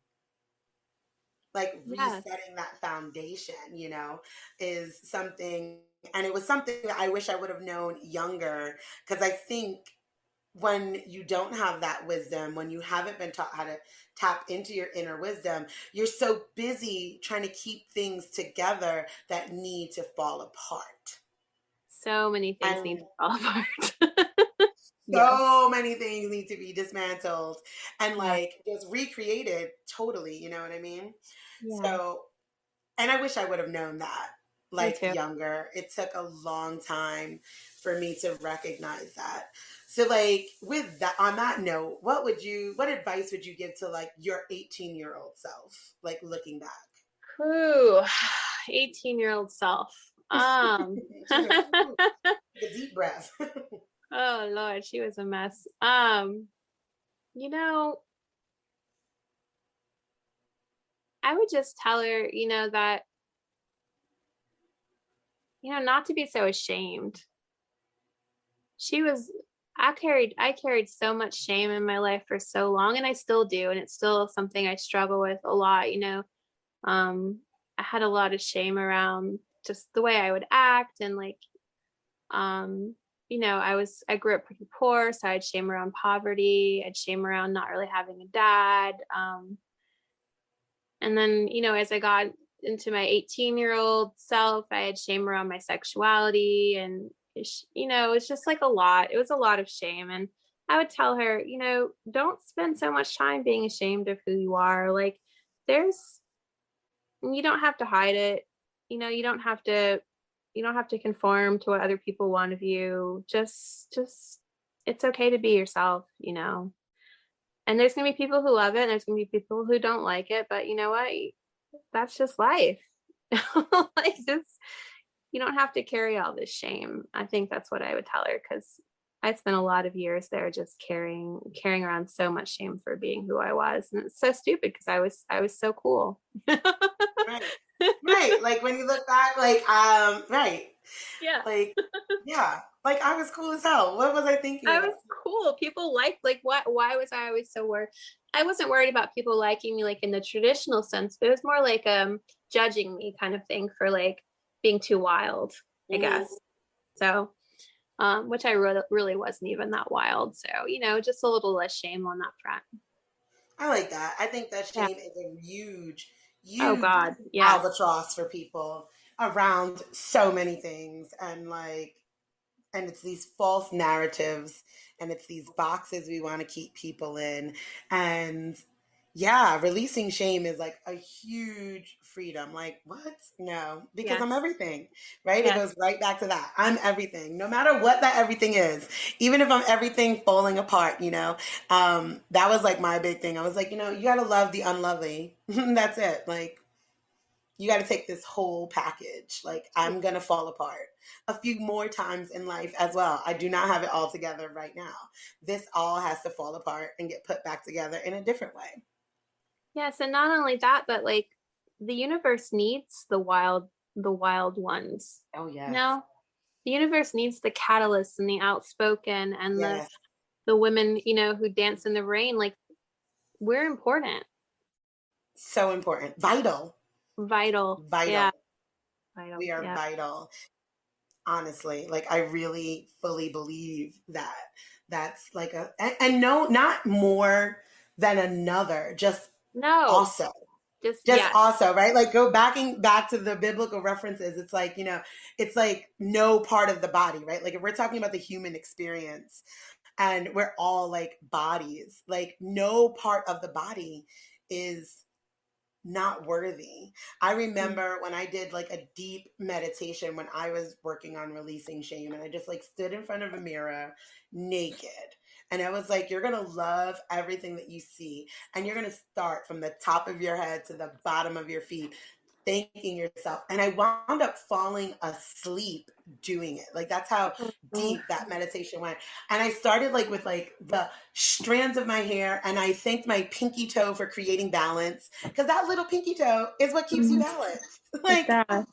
like Yes. resetting that foundation, you know, is something. And it was something that I wish I would have known younger because I think when you don't have that wisdom, when you haven't been taught how to tap into your inner wisdom, you're so busy trying to keep things together that need to fall apart. So many things need to And fall apart. Yeah. so many things need to be dismantled and Yeah. like just recreated totally, you know what I mean? Yeah. So, and I wish I would have known that Me like too. younger. It took a long time for me to recognize that. So like with that on that note, what advice would you give to like your 18-year-old self, like looking back? Whew. 18-year-old self. She's like, ooh, take a deep breath. Oh Lord, she was a mess. You know, I would just tell her, that, not to be so ashamed. She was I carried so much shame in my life for so long, and I still do, and it's still something I struggle with a lot. Um, I had a lot of shame around just the way I would act and like um, I grew up pretty poor, so I had shame around poverty, I had shame around not really having a dad. And then, as I got into my 18-year-old self, I had shame around my sexuality and it's just like a lot. It was a lot of shame. And I would tell her, don't spend so much time being ashamed of who you are. Like there's you don't have to hide it. You don't have to conform to what other people want of you. Just it's okay to be yourself. And there's going to be people who love it and there's going to be people who don't like it, but you know what? That's just life. Like just you don't have to carry all this shame. I think that's what I would tell her because I spent a lot of years there just carrying around so much shame for being who I was. And it's so stupid because I was so cool. Right. Right. Like when you look back, like right. Yeah. Like, yeah. Like I was cool as hell. What was I thinking I about? was cool. People liked like why was I always so worried? I wasn't worried about people liking me like in the traditional sense, but it was more like judging me kind of thing for like being too wild, I guess. Mhm. So which I really wasn't even that wild. So, just a little less shame on that front. I like that. I think that Yeah. shame is a huge, Oh huge God. Yes. albatross for people around so many things. And like, and it's these false narratives and it's these boxes we want to keep people in. And Yeah, releasing shame is like a huge freedom. Like, what? No, because I'm Yes. everything, right? It Yes. goes right back to that. I'm everything, no matter what that everything is. Even if I'm everything falling apart, that was like my big thing. I was like, you got to love the unlovely. That's it. Like, you got to take this whole package. Like, I'm going to fall apart a few more times in life as well. I do not have it all together right now. This all has to fall apart and get put back together in a different way. Yes, and not only that, but like the universe needs the wild ones. Oh, yes. No, the universe needs the catalysts and the outspoken and Yes. the women, who dance in the rain. Like we're important, So important. Vital. vital. Yeah, Vital. vital. We are Yeah. vital. Honestly, like I really fully believe that that's like and no, not more than another, No, also. just Just yes. also, right? Like go backing back to the biblical references. It's like, it's like no part of the body, right? Like if we're talking about the human experience and we're all like bodies, like no part of the body is not worthy. I Mm, remember when I did like a deep meditation when I was working on releasing shame, and I just like stood in front of a mirror naked. And I was like, you're going to love everything that you see. And you're going to start from the top of your head to the bottom of your feet, thanking yourself. And I wound up falling asleep doing it. Like that's how mm, deep that meditation went. And I started like with like the strands of my hair, and I thanked my pinky toe for creating balance, because that little pinky toe is what keeps you mm. balanced. It Like does.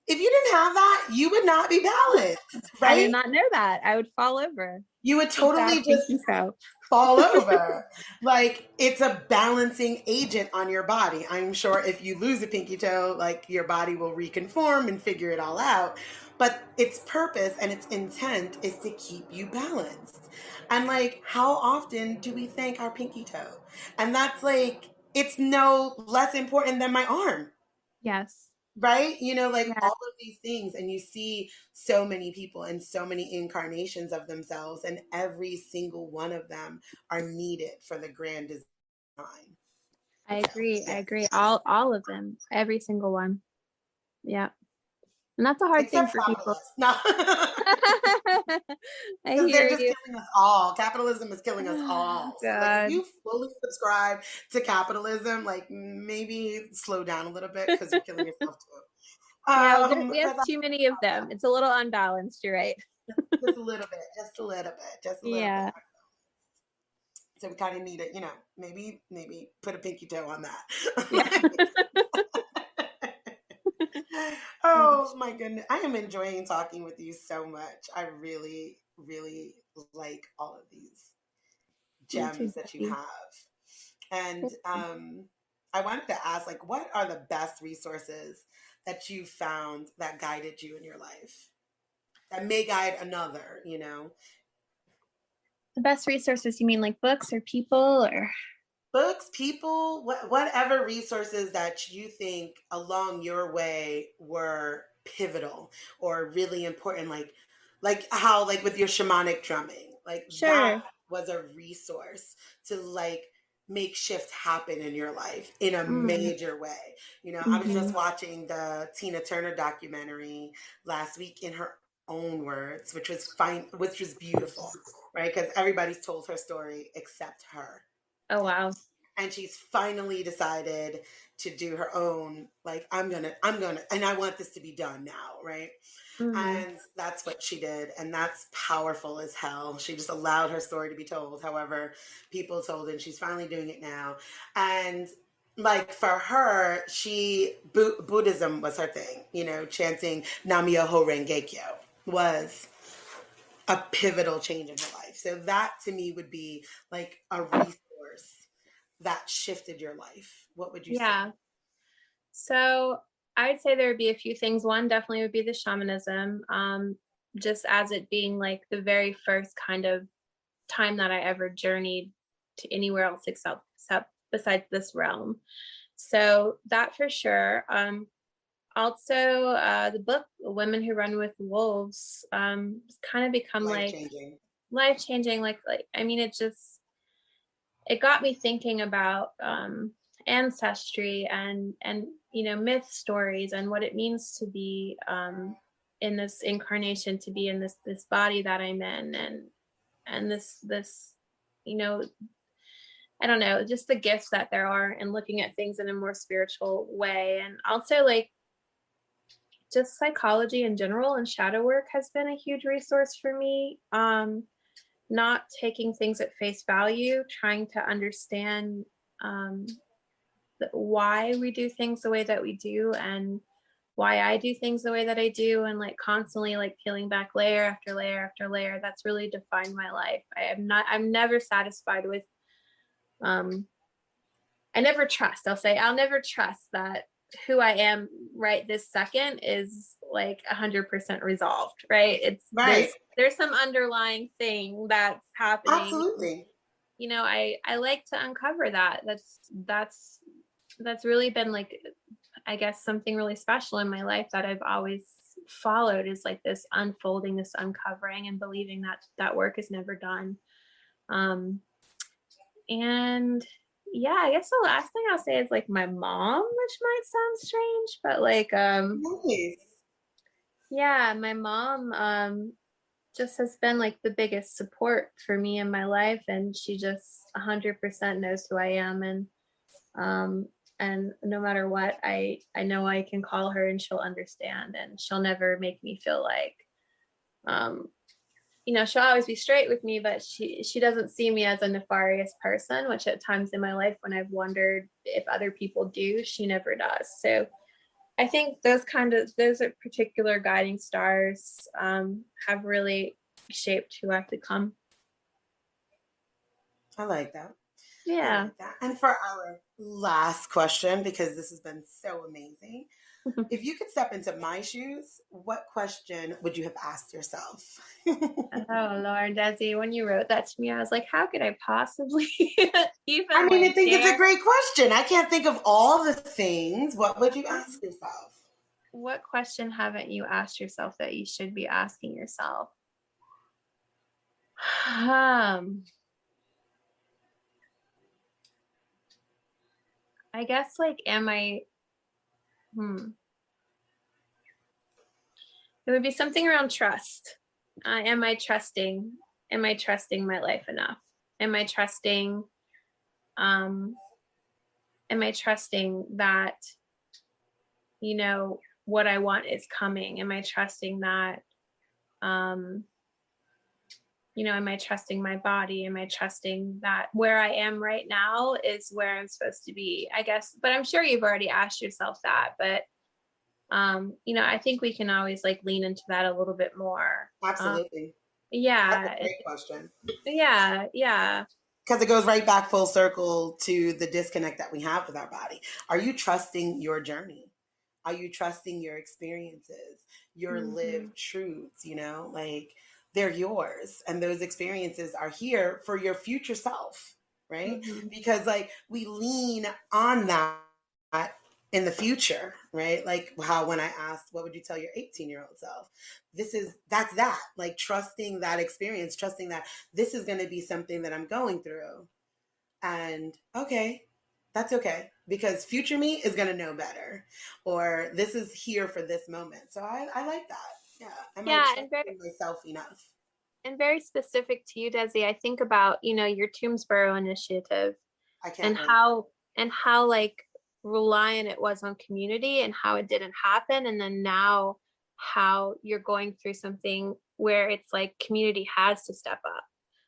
if you didn't have that, you would not be balanced, I did right? not know that. I would fall over. You would Big bad totally just pinky toe. fall over. Like it's a balancing agent on your body. I'm sure if you lose a pinky toe, like your body will reconform and figure it all out. But its purpose and its intent is to keep you balanced. And like, how often do we thank our pinky toe? And that's like, it's no less important than my arm, Yes. right? Like Yeah. all of these things, and you see so many people and so many incarnations of themselves, and every single one of them are needed for the grand design. I So, agree. I yeah, agree. All of them. Every single one. Yeah. And that's a hard thing except for people. capitalists. No, I because they're hear just you. killing us all. Capitalism is killing us all. So, like, if God. you fully subscribe to capitalism, like, maybe slow down a little bit because you're killing yourself too. Yeah, we have But that's too many of them. It's a little unbalanced. You're right. just a little bit, just a little bit, just a little bit. Yeah. So we kind of need it, maybe put a pinky toe on Yeah. that. Oh my goodness. I am enjoying talking with you so much. I really, really like all of these Me too, gems that you Jackie. have. And I wanted to ask, like, what are the best resources that you found that guided you in your life? That may guide another. The best resources, you mean like books or people or? Books, people, whatever resources that you think along your way were pivotal or really important, like how like with your shamanic drumming, like that Sure. was a resource to like make shift happen in your life in a Mm. major way. I was Hmm. just watching the Tina Turner documentary last week in her own words, which was fine, which was beautiful, right? Because everybody's told her story except her, Oh, wow. and she's finally decided to do her own, like, I'm gonna and I want this to be done now, right? Hmm. And that's what she did, and that's powerful as hell. She just allowed her story to be told however people told it, and she's finally doing it now. And like for her, Buddhism was her thing, chanting Nam-myoho Renge-kyo was a pivotal change in her life. So that to me would be like a resource that shifted your life. What would you say? Yeah. So I'd say there would be a few things. One definitely would be the shamanism, just as it being like the very first kind of time that I ever journeyed to anywhere else except besides this realm. So that for sure. Also, the book "Women Who Run with Wolves" kind of become Life like changing. life changing. Like I mean, it just it got me thinking about ancestry and myth stories and what it means to be in this incarnation, to be in this body that I'm in, and this you know I don't know, just the gifts that there are, and looking at things in a more spiritual way. And also, like, just psychology in general and shadow work has been a huge resource for me. Not taking things at face value, trying to understand um, why we do things the way that we do, and why I do things the way that I do, and like constantly like peeling back layer after layer after layer. That's really defined my life. I'm never satisfied with um I never trust. I'll never trust that who I am right this second is like 100% resolved, right? It's Right. there's some underlying thing that's happening. Absolutely. I like to uncover that. That's really been like, I guess, something really special in my life that I've always followed, is like this unfolding, this uncovering, and believing that that work is never done. Um, and yeah, I guess the last thing I'll say is like my mom, which might sound strange, but like Nice. yeah, my mom just has been like the biggest support for me in my life, and she just 100% knows who I am. Um and no matter what, I know I can call her and she'll understand, and she'll never make me feel like um she'll always be straight with me, but she doesn't see me as a nefarious person, which at times in my life when I've wondered if other people do, she never does. So I think those are particular guiding stars have really shaped who I've become. I like that. I Yeah. like that. And for our last question, because this has been so amazing, if you could step into my shoes, what question would you have asked yourself? Oh Lord, Desi, when you wrote that to me, I was like, how could I possibly I even mean, I like think it's a dare? great question. I can't think of all the things. What would you ask Um, yourself? what question haven't you asked yourself that you should be asking yourself? Um, I guess like, am I? Hmm. It would be something around trust. Am I trusting? Am I trusting my life enough? Am I trusting? Um, am I trusting that what I want is coming? Am I trusting that? Um, am I trusting my body? Am I trusting that where I am right now is where I'm supposed to be? I guess, but I'm sure you've already asked yourself that. But I think we can always like lean into that a little bit more. Absolutely. That's a Yeah, great question. yeah, yeah. Because it goes right back full circle to the disconnect that we have with our body. Are you trusting your journey? Are you trusting your experiences, your Hmm. lived truths? Like they're yours. And those experiences are here for your future self, right? Hmm. Because like we lean on that in the future, right? Like how when I asked, what would you tell your 18-year-old self? That's that, like trusting that experience, trusting that this is going to be something that I'm going through. And okay, that's okay because future me is going to know better, or this is here for this moment. So I like that. Yeah. Am I Yeah, trusting myself enough? and very specific to you, Desi. I think about your Tombsboro initiative, I and can't wait. how like reliant it was on community, and how it didn't happen, and then now how you're going through something where it's like community has to step up.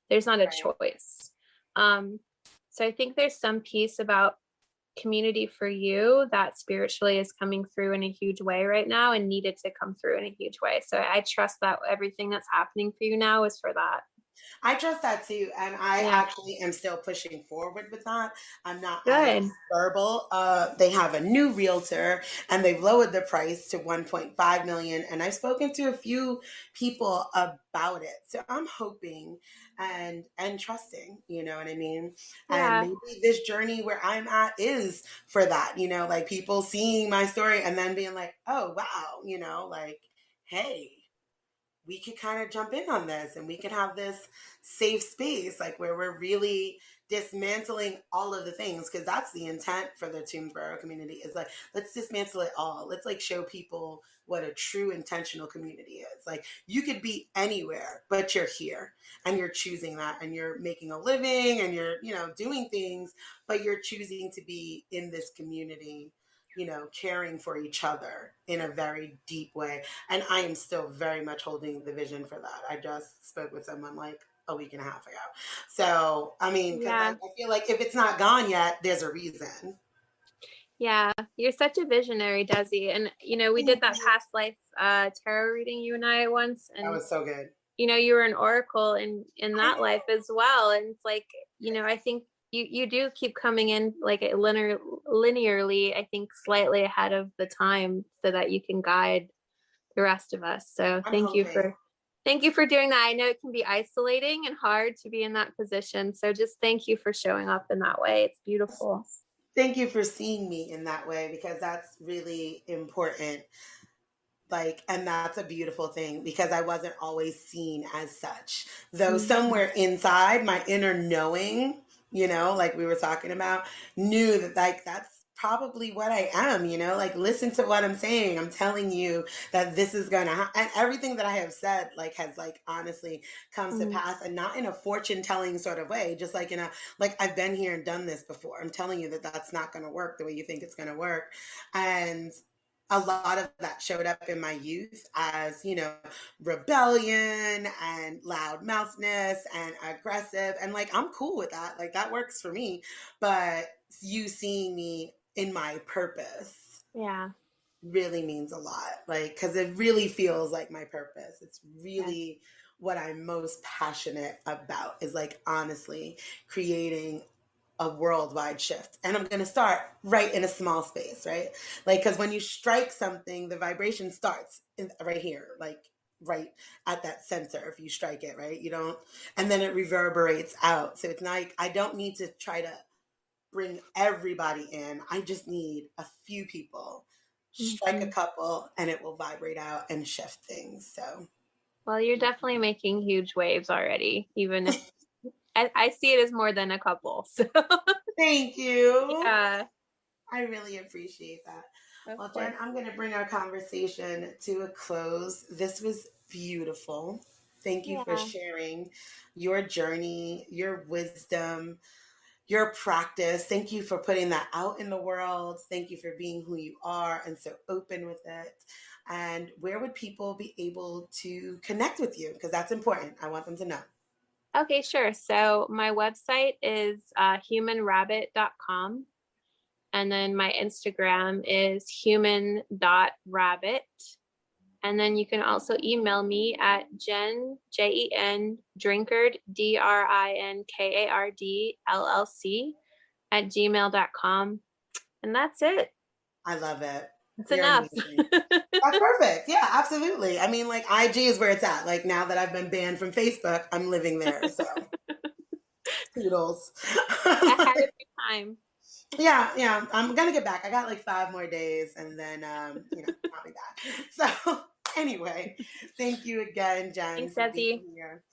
There's not a Right. choice. um so I think there's some piece about community for you that spiritually is coming through in a huge way right now, and needed to come through in a huge way. So I trust that everything that's happening for you now is for that. I trust that too. And I Yeah. actually am still pushing forward with that. I'm not as Good. verbal. They have a new realtor and they've lowered the price to 1.5 million. And I've spoken to a few people about it. So I'm hoping and trusting, you know what I mean? And Yeah. maybe this journey where I'm at is for that, like people seeing my story and then being like, oh wow, like, hey, we could kind of jump in on this and we could have this safe space, like where we're really dismantling all of the things, because that's the intent for the Toomsboro community, is like, let's dismantle it all. Let's like show people what a true intentional community is. Like, you could be anywhere, but you're here and you're choosing that, and you're making a living, and you're, you know, doing things, but you're choosing to be in this community, you know, caring for each other in a very deep way. And I am still very much holding the vision for that. I just spoke with someone like a week and a half ago. So, I mean, because Yeah. I feel like if it's not gone yet, there's a reason. Yeah, you're such a visionary, Desi. And you know, we did that past life tarot reading, you and I, once, That and was so good. you know, you were an oracle in I that life as well. And it's like, you know, I think you do keep coming in like linearly, I think slightly ahead of the time, so that you can guide the rest of us. So I'm hoping. thank you for doing that. I know it can be isolating and hard to be in that position. So just thank you for showing up in that way. It's beautiful. Thank you for seeing me in that way, because that's really important. Like, and that's a beautiful thing, because I wasn't always seen as such, though somewhere inside my inner knowing, you know, like we were talking about, knew that like that's probably what I am, you know, like, listen to what I'm saying. I'm telling you that this is going to happen, and everything that I have said like has like honestly comes to Mm-hmm. pass, and not in a fortune telling sort of way, just like in a, like, I've been here and done this before. I'm telling you that that's not going to work the way you think it's going to work. And a lot of that showed up in my youth as, you know, rebellion and loudmouthness and aggressive. And like, I'm cool with that. Like, that works for me. But you seeing me in my purpose Yeah. really means a lot. Like, because it really feels like my purpose. It's Yes. really what I'm most passionate about, is like honestly creating a worldwide shift. And I'm going to start right in a small space, right? Like, because when you strike something, the vibration starts right here, like right at that center. If you strike it, right, you don't, and then it reverberates out. So it's not like I don't need to try to bring everybody in. I just need a few people. Strike a Mm-hmm. couple, and it will vibrate out and shift things. So, Well, you're definitely making huge waves already, even if I see it as more than a couple. So thank you. yeah, I really appreciate that. of Well, Jen, course. I'm going to bring our conversation to a close. This was beautiful. Thank you for Yeah. sharing your journey, your wisdom, your practice. Thank you for putting that out in the world. Thank you for being who you are and so open with it. And where would people be able to connect with you? Because that's important. I want them to know. Okay, sure. So my website is humanrabbit.com. And then my Instagram is human.rabbit. And then you can also email me at Jen Drinkard, DRINKARD @gmail.com. And that's it. I love it. That's You're enough. amazing. That's perfect. Yeah, absolutely. I mean, like, IG is where it's at. Like, now that I've been banned from Facebook, I'm living there. So toodles. Ahead of your time. Yeah, yeah. I'm gonna get back. I got like 5 more days, and then you know, I'll be back. So anyway, thank you again, Jen, Thanks, for being Desi. here.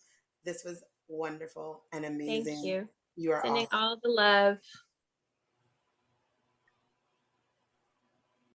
This was wonderful and Thank amazing. you. You are Sending awesome. all the love.